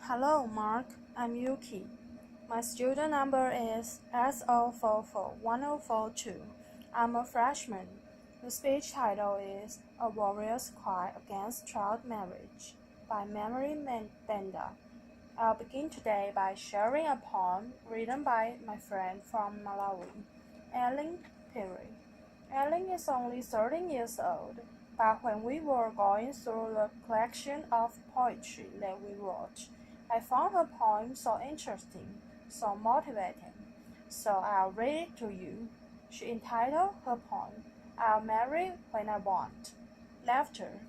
Hello, Mark. I'm Yuki. My student number is S04410442. I'm a freshman. The speech title is A Warrior's Cry Against Child Marriage by Banda. I'll begin today by sharing a poem written by my friend from Malawi, Ellen Perry. Ellen is only 13 years old, but when we were going through the collection of poetry that we wrote, I found her poem so interesting, so motivating. So I'll read it to you. She entitled her poem, I'll Marry When I Want. Laughter.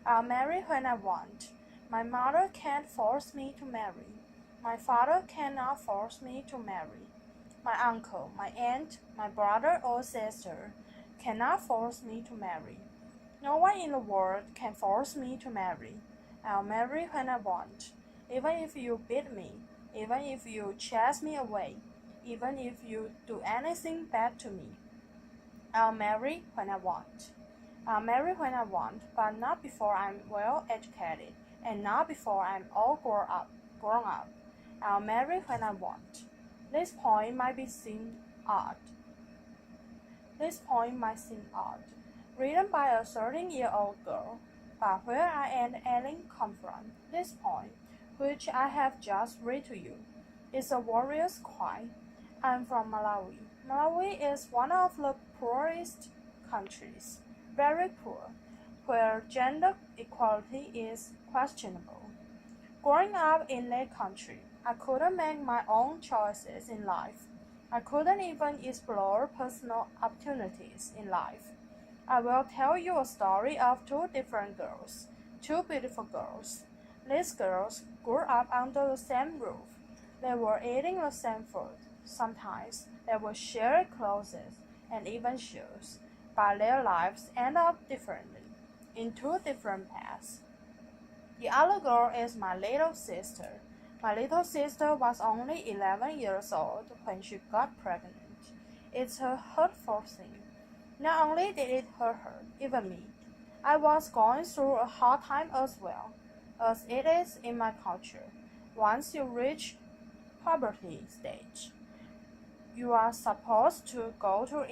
I'll marry when I want. My mother can't force me to marry. My father cannot force me to marry. My uncle, my aunt, my brother or sister cannot force me to marry. No one in the world can force me to marry. I'll marry when I want. Even if you beat me, even if you chase me away, even if you do anything bad to me, I'll marry when I want. I'll marry when I want, but not before I'm well educated, and not before I'm all grown up. I'll marry when I want. This point might seem odd. Written by a 13-year-old girl, but where I and Ellen come from, this poem, which I have just read to you, is a warrior's cry. I'm from Malawi. Malawi is one of the poorest countries, very poor, where gender equality is questionable. Growing up in that country, I couldn't make my own choices in life. I couldn't even explore personal opportunities in life. I will tell you a story of two different girls, two beautiful girls. These girls grew up under the same roof. They were eating the same food. Sometimes they would share clothes and even shoes, but their lives end up differently, in two different paths. The other girl is my little sister. My little sister was only 11 years old when she got pregnant. It's a hurtful thing. Not only did it hurt her, even me. I was going through a hard time as well, as it is in my culture. Once you reach puberty stage, you are supposed to go to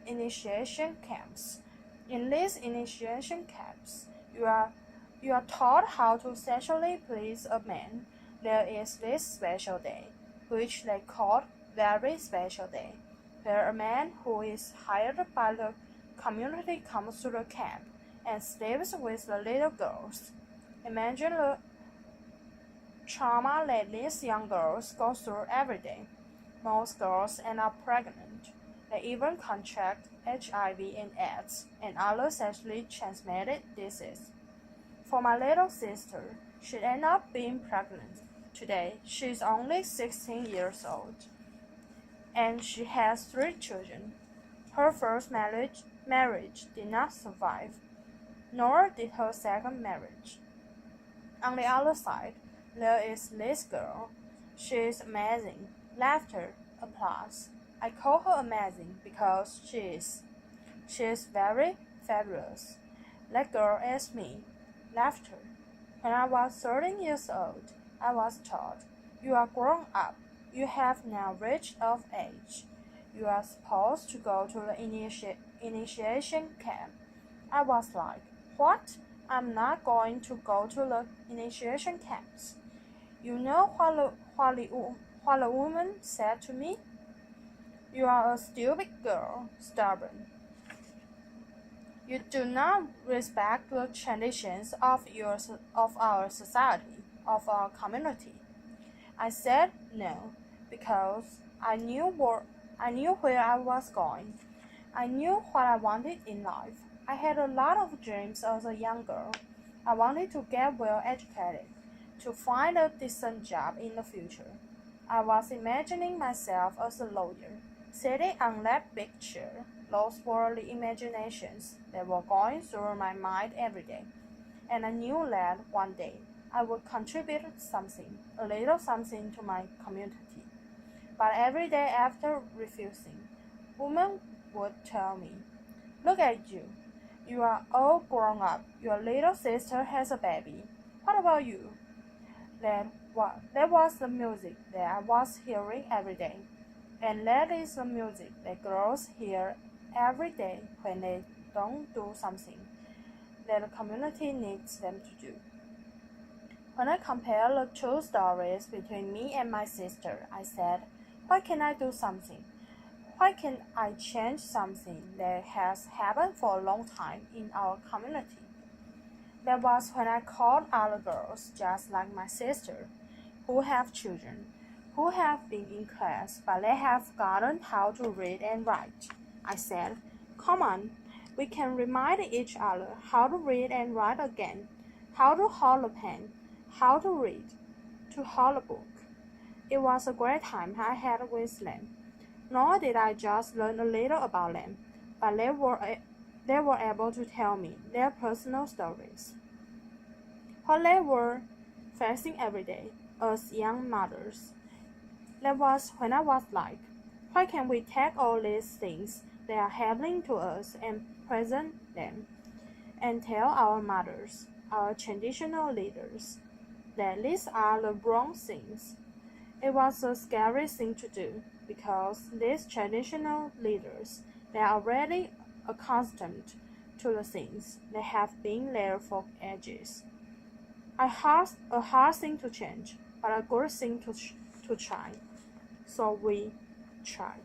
initiation camps. In these initiation camps, you are taught how to sexually please a man. There is this special day, which they call very special day, where a man who is hired by the community comes to the camp and sleeps with the little girls. Imagine the trauma that these young girls go through every day. Most girls end up pregnant. They even contract HIV and AIDS and other sexually transmitted diseases. For my little sister, she ended up being pregnant. Today, she is only 16 years old, and she has 3 children. Her first marriage did not survive, nor did her second marriage. On the other side, there is this girl. She is amazing. Laughter, applause. I call her amazing because she is. She is very fabulous. That girl is me. Laughter. When I was 13 years old, I was taught, you are grown up. You have now reached of age. You are supposed to go to the initiation camp. I was like, what? I'm not going to go to the initiation camps. You know what the woman said to me? You are a stupid girl, stubborn. You do not respect the traditions of our society, of our community. I said no, because I knew where I was going. I knew what I wanted in life. I had a lot of dreams as a young girl. I wanted to get well educated, to find a decent job in the future. I was imagining myself as a lawyer, sitting on that big chair. Those were the imaginations that were going through my mind every day. And I knew that one day I would contribute something, a little something to my community. But every day after refusing, women would tell me, look at you. You are all grown up. Your little sister has a baby. What about you? That was the music that I was hearing every day. And that is the music that girls hear every day when they don't do something that the community needs them to do. When I compare the two stories between me and my sister, I said, why can't I do something? Why can't I change something that has happened for a long time in our community? That was when I called other girls just like my sister, who have children, who have been in class but they have forgotten how to read and write. I said, come on, we can remind each other how to read and write again, how to hold a pen, how to read, to hold a book. It was a great time I had with them. Nor did I just learn a little about them, but they were able to tell me their personal stories. What they were facing every day as young mothers. That was when I was like, why can't we take all these things that are happening to us and present them and tell our mothers, our traditional leaders, that these are the wrong things? It was a scary thing to do because these traditional leaders, they are already accustomed to the things that have been there for ages. A hard thing to change, but a good thing to try. So we tried.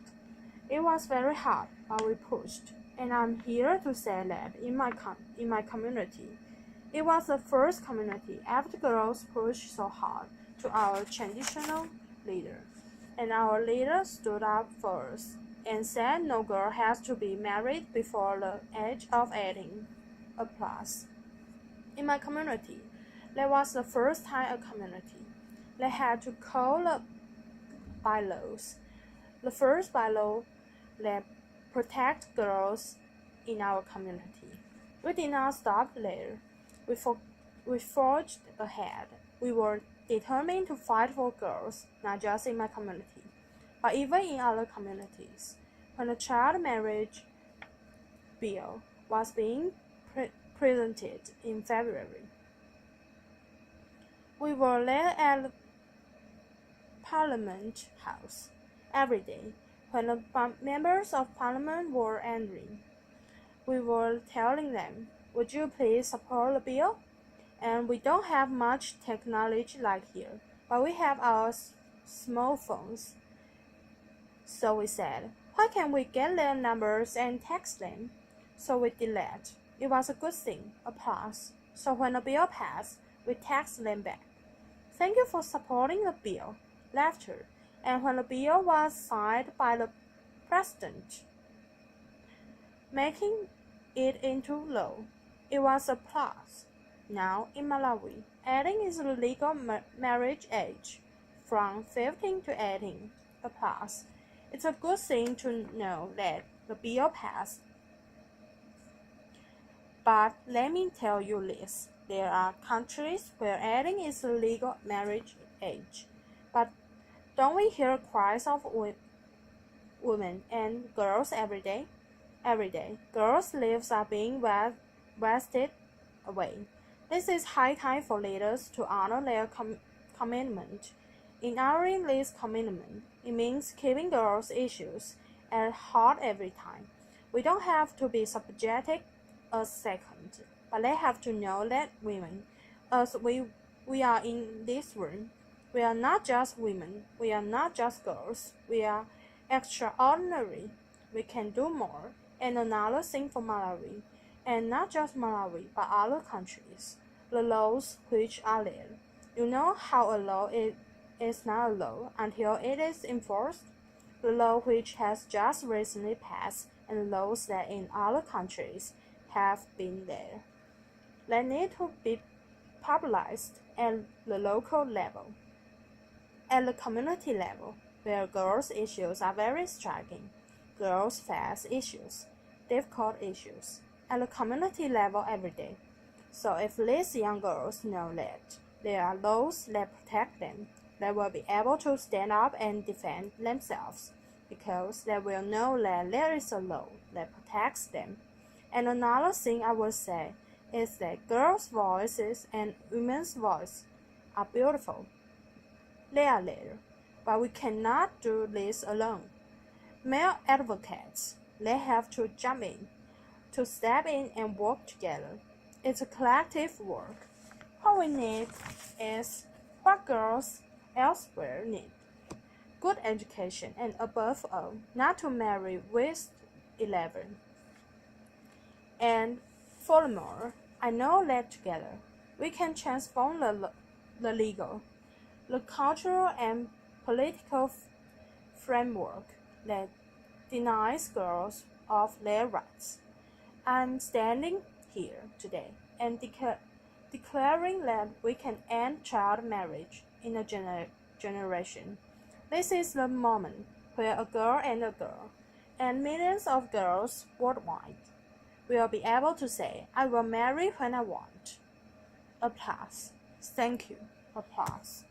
It was very hard, but we pushed. And I'm here to say that in my community, it was the first community after girls pushed so hard to our traditional leader. And our leader stood up for us and said no girl has to be married before the age of 18. Applause. In my community, that was the first time a community they had to call the bylaws. The first bylaw that protect girls in our community. We did not stop there. We forged ahead. We were determined to fight for girls, not just in my community, but even in other communities. When the child marriage bill was being presented in February, we were there at the Parliament House every day. When the members of Parliament were angry, we were telling them, would you please support the bill? And we don't have much technology like here, but we have our small phones. So we said, why can't we get their numbers and text them? So we did that. It was a good thing, applause. So when the bill passed, we texted them back. Thank you for supporting the bill. Laughter. And when the bill was signed by the president, making it into law, it was applause. Now in Malawi, 18 is the legal marriage age, from 15 to 18. Applause. It's a good thing to know that the bill passed. But let me tell you this. There are countries where 18 is the legal marriage age. But don't we hear cries of women and girls every day? Every day, girls' lives are being wasted away. This is high time for leaders to honor their commitment. In honoring this commitment, it means keeping girls' issues at heart every time. We don't have to be subjective a second, but they have to know that women, as we are in this room, we are not just women, we are not just girls, we are extraordinary. We can do more. And another thing for Malawi, and not just Malawi, but other countries, the laws which are there. You know how a law is not a law until it is enforced? The law which has just recently passed and laws that in other countries have been there. They need to be popularized at the local level. At the community level, where girls' issues are very striking, girls face issues, difficult issues, at the community level every day. So if these young girls know that there are laws that protect them, they will be able to stand up and defend themselves, because they will know that there is a law that protects them. And another thing I will say is that girls' voices and women's voice are beautiful. They are there, but we cannot do this alone. Male advocates, they have to jump in, to step in and work together. It's a collective work. What we need is what girls elsewhere need. Good education, and above all, not to marry with 11. And furthermore, I know that together we can transform the legal, the cultural and political framework that denies girls of their rights. I'm standing here today and declaring that we can end child marriage in a generation. This is the moment where a girl, and millions of girls worldwide, will be able to say, I will marry when I want. Applause. Thank you. Applause.